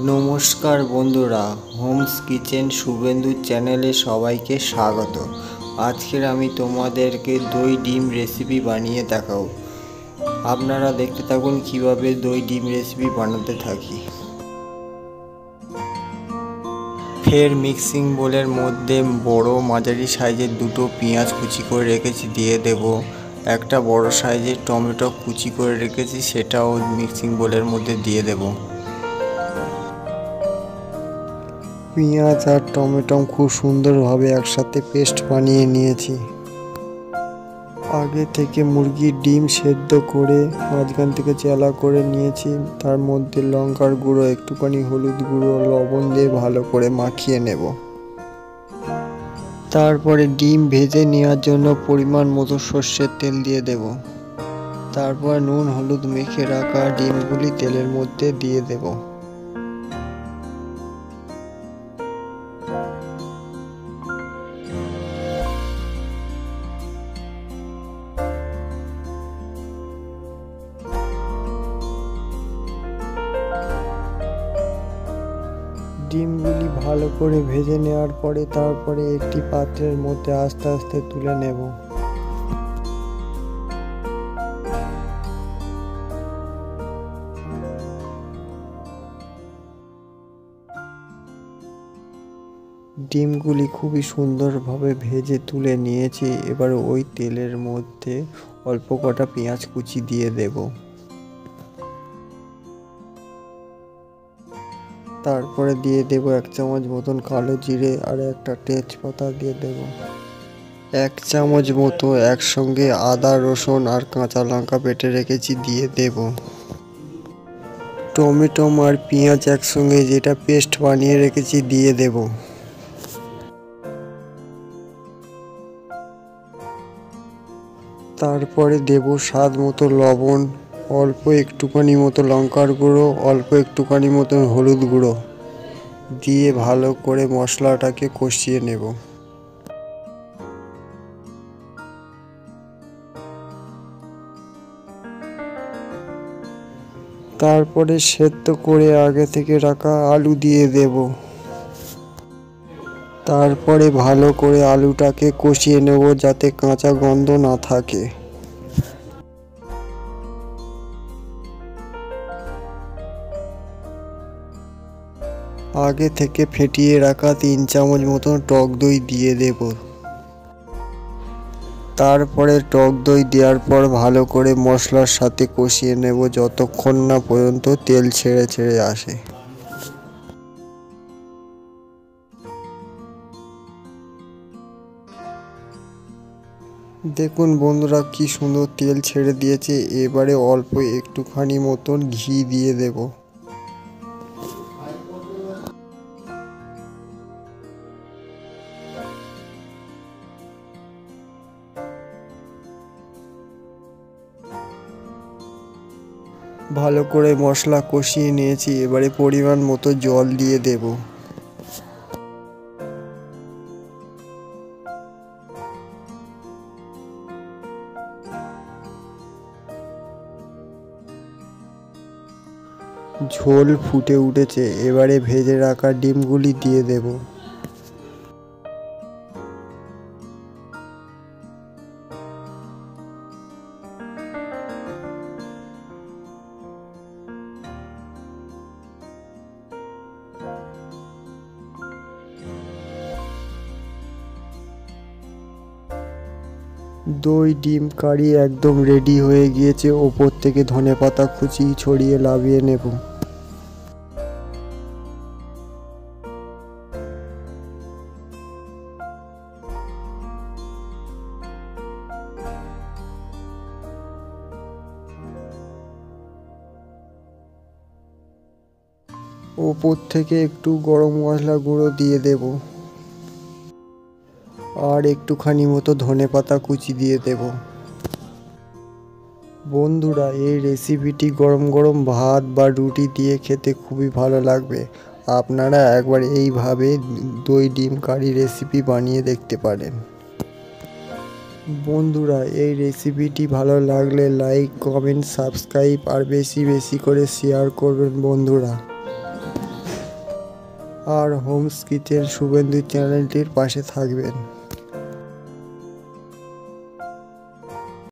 নমস্কার বন্ধুরা, Holmes kitchen Suvendu চ্যানেলে সবাইকে স্বাগত। আজকের আমি তোমাদেরকে দই ডিম রেসিপি বানিয়ে দেখাবো। আপনারা দেখতে থাকুন কিভাবে দই ডিম রেসিপি বানাতে থাকি। ফের মিক্সিং বোলের মধ্যে বড় মাঝারি সাইজের দুটো পেঁয়াজ কুচি করে রেখেছি দিয়ে দেব। একটা বড় সাইজের টমেটো কুচি করে রেখেছি, সেটাও মিক্সিং বোলের মধ্যে দিয়ে দেব। পেঁয়াজ আর টমেটো খুব সুন্দরভাবে একসাথে পেস্ট বানিয়ে নিয়েছি। আগে থেকে মুরগির ডিম সেদ্ধ করে মাঝখান থেকে চেলা করে নিয়েছি। তার মধ্যে লঙ্কার গুঁড়ো, একটুখানি হলুদ গুঁড়ো, লবণ দিয়ে ভালো করে মাখিয়ে নেব। তারপরে ডিম ভেজে নেওয়ার জন্য পরিমাণ মতো সর্ষের তেল দিয়ে দেব। তারপর নুন হলুদ মেখে রাখা ডিমগুলি তেলের মধ্যে দিয়ে দেব। ডিমগুলি ভালো করে ভেজে নেওয়ার পরে তারপরে একটি পাত্রের মধ্যে আস্তে আস্তে তুলে নেব। ডিমগুলি খুবই সুন্দরভাবে ভেজে তুলে নিয়েছি। এবার ওই তেলের মধ্যে অল্প কটা পেঁয়াজ কুচি দিয়ে দেব। তারপরে দিয়ে দেব 1 চামচ মতন কালো জিরে আর একটা তেজপাতা দিয়ে দেব। 1 চামচ মতো একসঙ্গে আদা রসুন আর কাঁচা লঙ্কা বেটে রেখেছি দিয়ে দেব। টমেটো আর পেঁয়াজ একসঙ্গে যেটা পেস্ট বানিয়ে রেখেছি দিয়ে দেব। তারপরে দেব স্বাদ মতো লবণ, অল্প একটুখানি মতো লঙ্কার গুঁড়ো, অল্প একটুখানি মতো হলুদ গুঁড়ো দিয়ে ভালো করে মশলাটাকে কষিয়ে নেব। তারপরে সেদ্ধ করে আগে থেকে রাখা আলু দিয়ে দেব। তারপরে ভালো করে আলুটাকে কষিয়ে নেব যাতে কাঁচা গন্ধ না থাকে। আগে থেকে ফেটিয়ে রাখা 3 চামচ মতো টক দই দিয়ে দেব। তারপরে টক দই দেওয়ার পর ভালো করে মশলার সাথে কষিয়ে নেব যতক্ষণ না পর্যন্ত তেল ছেড়ে ছেড়ে আসে। দেখুন বন্ধুরা কি সুন্দর তেল ছেড়ে দিয়েছে। এবারে অল্প একটুখানি মতন ঘি দিয়ে দেব। ভালো করে মশলা কষিয়ে নিয়েছি। এবারে পরিমাণ মতো জল দিয়ে দেব। ঝোল ফুটে উঠেছে, এবারে ভেজে রাখা ডিমগুলি দিয়ে দেব। দই ডিম কারি একদম রেডি হয়ে গিয়েছে। ওপর থেকে ধনেপাতা কুচি ছড়িয়ে নামিয়ে নেব। ওপর থেকে একটু গরম মশলা গুঁড়ো দিয়ে দেব আর একটুখানি মতো ধনেপাতা কুচি দিয়ে দেব। বন্ধুরা, এই রেসিপিটি গরম গরম ভাত বা রুটি দিয়ে খেতে খুবই ভালো লাগবে। আপনারা একবার এইভাবে দই ডিম কারি রেসিপি বানিয়ে দেখতে পারেন। বন্ধুরা, এই রেসিপিটি ভালো লাগলে লাইক কমেন্ট সাবস্ক্রাইব আর বেশি বেশি করে শেয়ার করবেন বন্ধুরা। আর হোমস কিচেন শুভেন্দু চ্যানেলটির পাশে থাকবেন।